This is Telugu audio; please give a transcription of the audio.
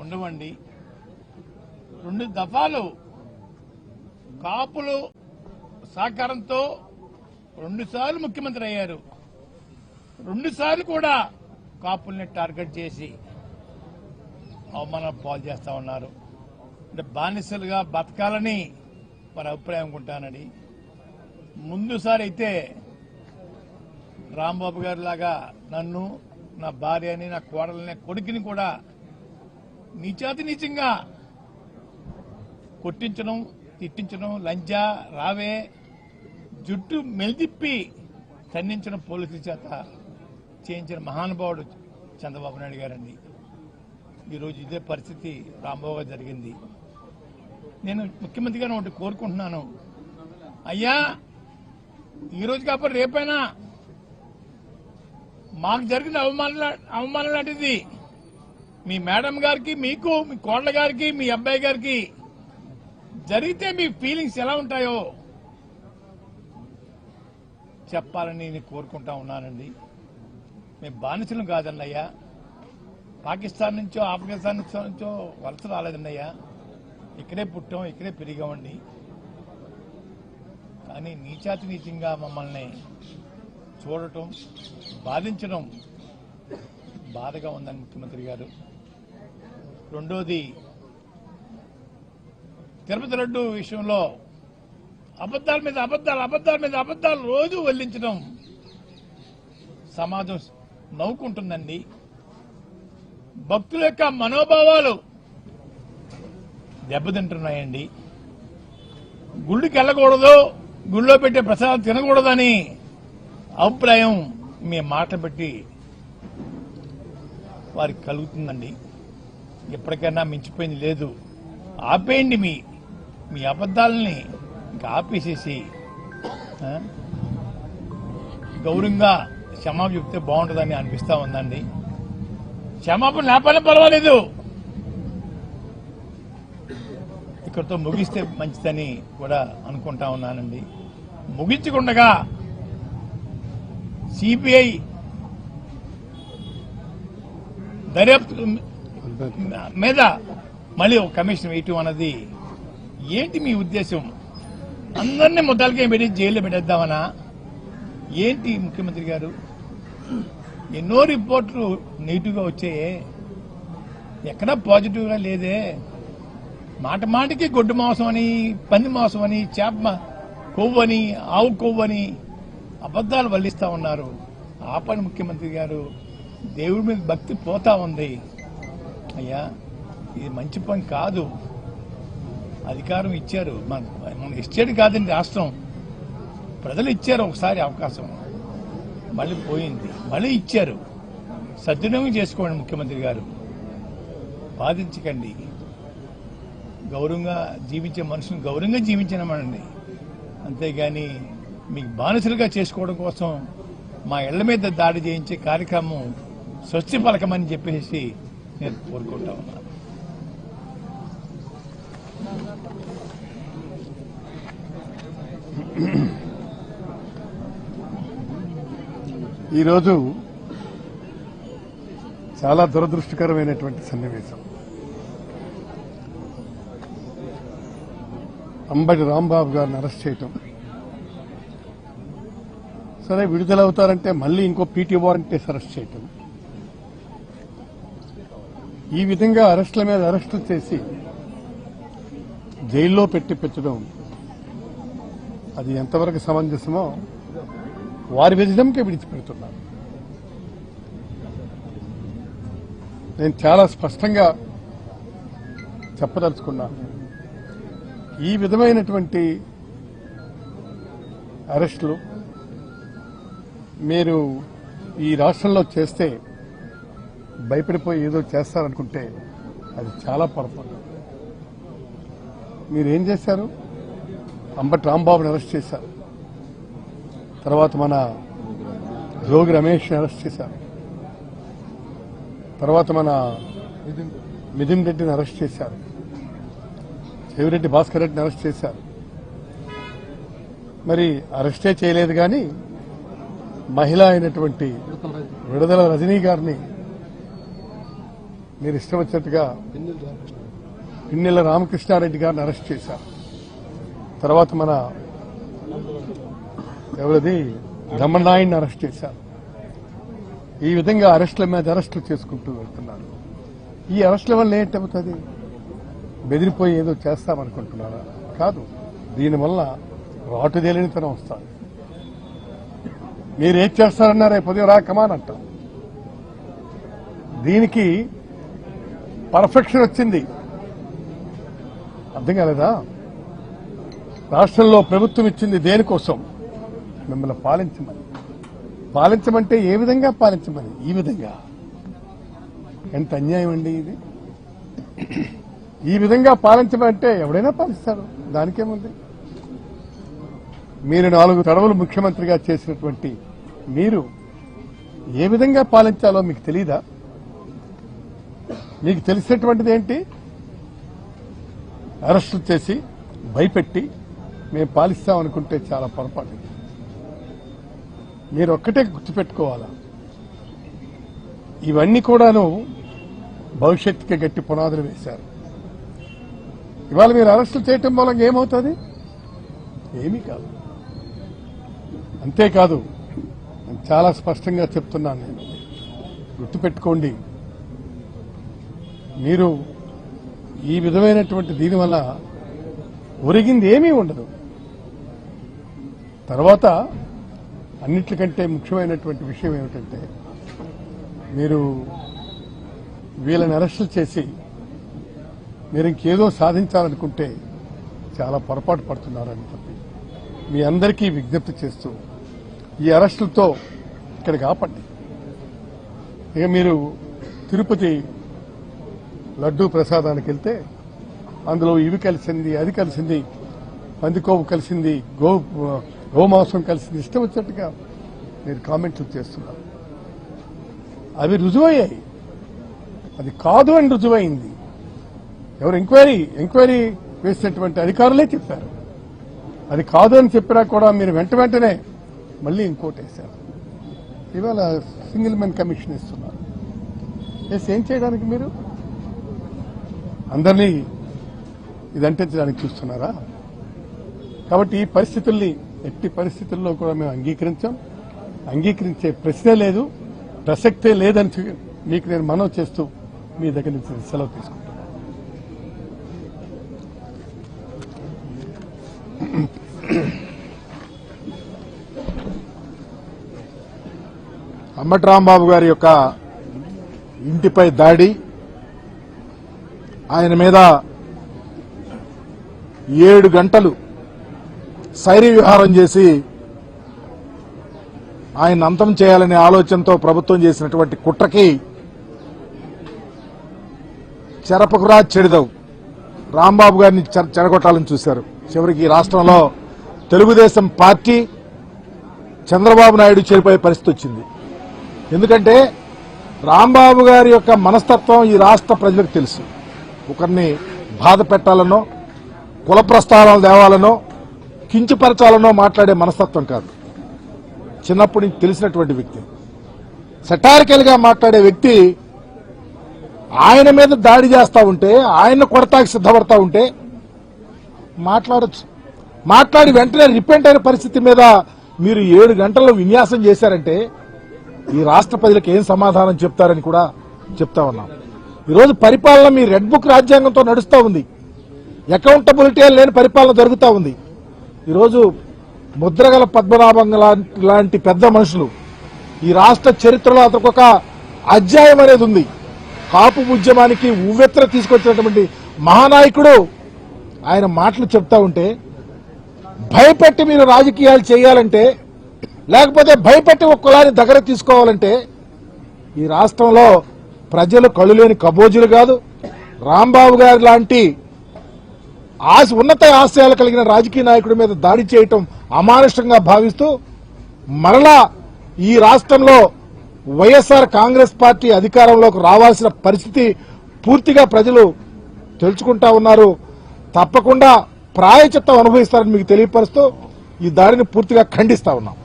ఉండవండి. 2 దఫాలు కాపులు సహకారంతో 2 సార్లు ముఖ్యమంత్రి అయ్యారు. 2 సార్లు కూడా కాపుల్ని టార్గెట్ చేసి అవమానం పాలు చేస్తా ఉన్నారు. అంటే బానిసలుగా బతకాలని వారి అభిప్రాయం అనుకుంటానని. ముందుసారి అయితే రాంబాబు గారి లాగా నన్ను, నా భార్యని, నా కోడలని, కొడుకుని కూడా నీచాతినీచంగా కొట్టించడం, తిట్టించడం, లంజా రావే జుట్టు మెలిదిప్పి ఖండించడం పోలీసుల చేత చేయించిన మహానుభావుడు చంద్రబాబు నాయుడు గారండి. ఈరోజు ఇదే పరిస్థితి రాంబాబు గారు జరిగింది. నేను ముఖ్యమంత్రి గారిని ఒకటి కోరుకుంటున్నాను, అయ్యా ఈరోజు కాకపోతే రేపైనా మాకు జరిగిన అవమానం లాంటిది మీ మేడం గారికి, మీకు, మీ కోడల గారికి, మీ అబ్బాయి గారికి జరిగితే మీ ఫీలింగ్స్ ఎలా ఉంటాయో చెప్పాలని నేను కోరుకుంటా ఉన్నానండి. మేము బానిసలు కాదండి అయ్యా, పాకిస్తాన్ నుంచో ఆఫ్ఘనిస్తాన్ నుంచో వలస రాలేదండి అయ్యా, ఇక్కడే పుట్టాం, ఇక్కడే పెరిగామండి. కానీ నీచాతి నీచంగా మమ్మల్ని చూడటం, బాధించడం బాధగా ఉందని ముఖ్యమంత్రి గారు. రెండోది, తిరుపతి లడ్డు విషయంలో అబద్దాల మీద అబద్దాలు రోజు వెల్లించడం సమాజం నవ్వుకుంటుందండి. భక్తుల యొక్క మనోభావాలు దెబ్బతింటున్నాయండి. గుళ్ళకి వెళ్ళకూడదు, గుళ్ళో పెట్టే ప్రసాదం తినకూడదని అభిప్రాయం మీ మాట పెట్టి వారికి కలుగుతుందండి. ఎప్పటికైనా మించిపోయింది లేదు. ఆపేయండి మీ అబద్దాలని, ఇంకా ఆపేసేసి గౌరవంగా క్షమాపణ చెప్తే బాగుంటుందని అనిపిస్తా ఉందండి. క్షమాపణ లేకపోయినా పర్వాలేదు, ఇక్కడితో ముగిస్తే మంచిదని కూడా అనుకుంటా ఉన్నానండి. ముగించకుండగా సిబిఐ దర్యాప్తు మీద మళ్ళీ ఒక కమిషన్ వేయటం అన్నది ఏంటి మీ ఉద్దేశం? అందరినీ ముద్దాలకే పెట్టి జైల్లో పెట్టేద్దామనా ఏంటి ముఖ్యమంత్రి గారు? ఎన్నో రిపోర్ట్లు నెగిటివ్గా వచ్చాయే, ఎక్కడా పాజిటివ్గా లేదే. మాటికి గొడ్డు మాంసం అని, పంది మాంసం అని, చేప కొవ్వని, ఆవు కొవ్వని అబద్దాలు వల్లిస్తా ఉన్నారు. ఆపని ముఖ్యమంత్రి గారు, దేవుడి మీద భక్తి పోతా ఉంది. అయ్యా ఇది మంచి పని కాదు. అధికారం ఇచ్చారు, మన ఇచ్చేది కాదండి రాష్ట్రం, ప్రజలు ఇచ్చారు ఒకసారి అవకాశం, మళ్ళీ పోయింది, మళ్ళీ ఇచ్చారు. సద్వినియోగం చేసుకోండి ముఖ్యమంత్రి గారు, బాధించకండి. గౌరవంగా జీవించే మనుషులను గౌరవంగా జీవించనమనండి, అంతేగాని మీకు బానిసలుగా చేసుకోవడం కోసం మా ఇళ్ల మీద దాడి చేయించే కార్యక్రమం స్వస్తి పలకమని చెప్పేసి నేను కోరుకుంటా ఉన్నాను. ఈరోజు చాలా దురదృష్టకరమైనటువంటి సన్నివేశం. అంబటి రాంబాబు గారిని అరెస్ట్ చేయటం, సరే విడుదలవుతారంటే మళ్ళీ ఇంకో పీటీ వారెంట్ కేసు అరెస్ట్ చేయటం, ఈ విధంగా అరెస్టుల మీద అరెస్టులు చేసి జైల్లో పెట్టడం అది ఎంతవరకు సమంజసమో వారి విజయంకే విడిచిపెడుతున్నారు. నేను చాలా స్పష్టంగా చెప్పదలుచుకున్నాను, ఈ విధమైనటువంటి అరెస్టులు మీరు ఈ రాష్ట్రంలో చేస్తే భయపడిపోయి ఏదో చేస్తారనుకుంటే అది చాలా పొరపాటు. మీరేం చేశారు? అంబటి రాంబాబుని అరెస్ట్ చేశారు, తర్వాత మన జోగి రమేష్ని అరెస్ట్ చేశారు, తర్వాత మన మిథున్ రెడ్డిని అరెస్ట్ చేశారు, చెవిరెడ్డి భాస్కర్ రెడ్డిని అరెస్ట్ చేశారు. మరి అరెస్టే చేయలేదు కానీ మహిళ అయినటువంటి విడుదల రజనీ గారిని మీరు ఇష్టం వచ్చినట్టుగా పిన్నెల రామకృష్ణారెడ్డి గారిని అరెస్ట్ చేశారు. తర్వాత మన ఎవరిది దమ్మనాయుడిని అరెస్ట్ చేశారు. ఈ విధంగా అరెస్టుల మీద అరెస్టులు చేసుకుంటూ వెళ్తున్నారు. ఈ అరెస్టుల వల్ల ఏంటవుతుంది? బెదిరిపోయి ఏదో చేస్తామనుకుంటున్నారా? కాదు. దీనివల్ల రాటుదేలినితనం వస్తుంది. మీరు ఏం చేస్తారన్నారే ఉదయం రా కమాన్ అంటాం. దీనికి పర్ఫెక్షన్ వచ్చింది. అర్థం కాలేదా? రాష్ట్రంలో ప్రభుత్వం ఇచ్చింది దేనికోసం? మిమ్మల్ని పాలించమని. పాలించమంటే ఏ విధంగా పాలించమని? ఈ విధంగా. ఎంత అన్యాయం అండి ఇది. ఈ విధంగా పాలించమంటే ఎవడైనా పాలిస్తారు, దానికేముంది? మీరు 4 తడవలు ముఖ్యమంత్రిగా చేసినటువంటి మీరు ఏ విధంగా పాలించాలో మీకు తెలీదా? మీకు తెలిసినటువంటిది ఏంటి? అరెస్టులు చేసి భయపెట్టి మేము పాలిస్తామనుకుంటే చాలా పొరపాటు. మీరు ఒక్కటే గుర్తుపెట్టుకోవాలా, ఇవన్నీ కూడాను భవిష్యత్తుకి గట్టి పునాదులు వేశారు. ఇవాళ మీరు అరెస్టులు చేయటం మూలంగా ఏమవుతుంది? ఏమీ కాదు. అంతేకాదు, నేను చాలా స్పష్టంగా చెప్తున్నాను, నేను గుర్తుపెట్టుకోండి, మీరు ఈ విధమైనటువంటి దీనివల్ల ఒరిగింది ఏమీ ఉండదు. తర్వాత అన్నిటికంటే ముఖ్యమైనటువంటి విషయం ఏమిటంటే, మీరు వీళ్ళని అరెస్టులు చేసి మీరు ఇంకేదో సాధించాలనుకుంటే చాలా పొరపాటు పడుతున్నారని చెప్పి మీ అందరికీ విజ్ఞప్తి చేస్తూ, ఈ అరెస్టులతో ఇక్కడికి ఆపండి. ఇక మీరు తిరుపతి లడ్డూ ప్రసాదానికి వెళ్తే అందులో ఇవి కలిసింది, అది కలిసింది, పందికోవు కలిసింది, గోమాంసం కలిసింది, ఇష్టం వచ్చినట్టుగా మీరు కామెంట్లు చేస్తున్నారు. అవి రుజువయ్యాయి. అది కాదు అని రుజువైంది. ఎవరు ఎంక్వైరీ వేసినటువంటి అధికారులే చెప్పారు. అది కాదు అని చెప్పినా కూడా మీరు వెంటనే మళ్ళీ ఇంకోటి వేశారు. ఇవాళ సింగిల్ మెన్ కమిషన్ ఇస్తున్నారు. ఏం చేయడానికి మీరు అందరినీ ఇదంటించడానికి చూస్తున్నారా? కాబట్టి ఈ పరిస్థితుల్ని ఎట్టి పరిస్థితుల్లో కూడా మేము అంగీకరించే ప్రశ్నే లేదు, ప్రసక్తే లేదని మీకు నేను మనవి చేస్తూ మీ దగ్గర నుంచి సెలవు తీసుకుంటాను. అంబటి రాంబాబు గారి యొక్క ఇంటిపై దాడి, ఆయన మీద 7 గంటలు శైర్య విహారం చేసి ఆయన అంతం చేయాలనే ఆలోచనతో ప్రభుత్వం చేసినటువంటి కుట్రకి చెరపకురా చెడిదవు రాంబాబు గారిని చెడగొట్టాలని చూశారు. చివరికి ఈ రాష్ట్రంలో తెలుగుదేశం పార్టీ చంద్రబాబు నాయుడు చేరిపోయే పరిస్థితి వచ్చింది. ఎందుకంటే రాంబాబు గారి యొక్క మనస్తత్వం ఈ రాష్ట్ర ప్రజలకు తెలుసు. ఒకరిని బాధ పెట్టాలనో, కుల ప్రస్తావనలు తేవాలనో, కించపరచాలనో మాట్లాడే మనస్తత్వం కాదు. చిన్నప్పటి నుంచి తెలిసినటువంటి వ్యక్తి, సెటారికల్ గా మాట్లాడే వ్యక్తి. ఆయన మీద దాడి చేస్తా ఉంటే, ఆయన కొడతాకి సిద్ధపడతా ఉంటే మాట్లాడచ్చు. మాట్లాడి వెంటనే రిపెంట్ అయిన పరిస్థితి మీద మీరు 7 గంటల్లో విన్యాసం చేశారంటే ఈ రాష్ట్ర ప్రజలకు ఏం సమాధానం చెప్తారని కూడా చెప్తా ఉన్నాం. ఈరోజు పరిపాలన మీ రెడ్ బుక్ రాజ్యాంగంతో నడుస్తూ ఉంది. అకౌంటబిలిటీ లేని పరిపాలన జరుగుతూ ఉంది. ఈరోజు ముద్రగల పద్మనాభం లాంటి పెద్ద మనుషులు ఈ రాష్ట్ర చరిత్రలో అతనికి ఒక అధ్యాయం అనేది ఉంది. కాపు ఉద్యమానికి ఉవ్వెత్ర తీసుకొచ్చినటువంటి మహానాయకుడు ఆయన మాటలు చెప్తా ఉంటే, భయపెట్టి మీరు రాజకీయాలు చేయాలంటే, లేకపోతే భయపెట్టి ఒక కులాన్ని దగ్గర తీసుకోవాలంటే ఈ రాష్ట్రంలో ప్రజలు కళ్ళు లేని కబోజులు కాదు. రాంబాబు గారి లాంటి ఉన్నత ఆశయాలు కలిగిన రాజకీయ నాయకుడి మీద దాడి చేయటం అమానుషంగా భావిస్తూ మరలా ఈ రాష్ట్రంలో వైఎస్ఆర్ కాంగ్రెస్ పార్టీ అధికారంలోకి రావాల్సిన పరిస్థితి పూర్తిగా ప్రజలు తెలుసుకుంటా ఉన్నారు. తప్పకుండా ప్రాయచిత్తం అనుభవిస్తారని మీకు తెలియపరుస్తూ ఈ దాడిని పూర్తిగా ఖండిస్తా ఉన్నాం.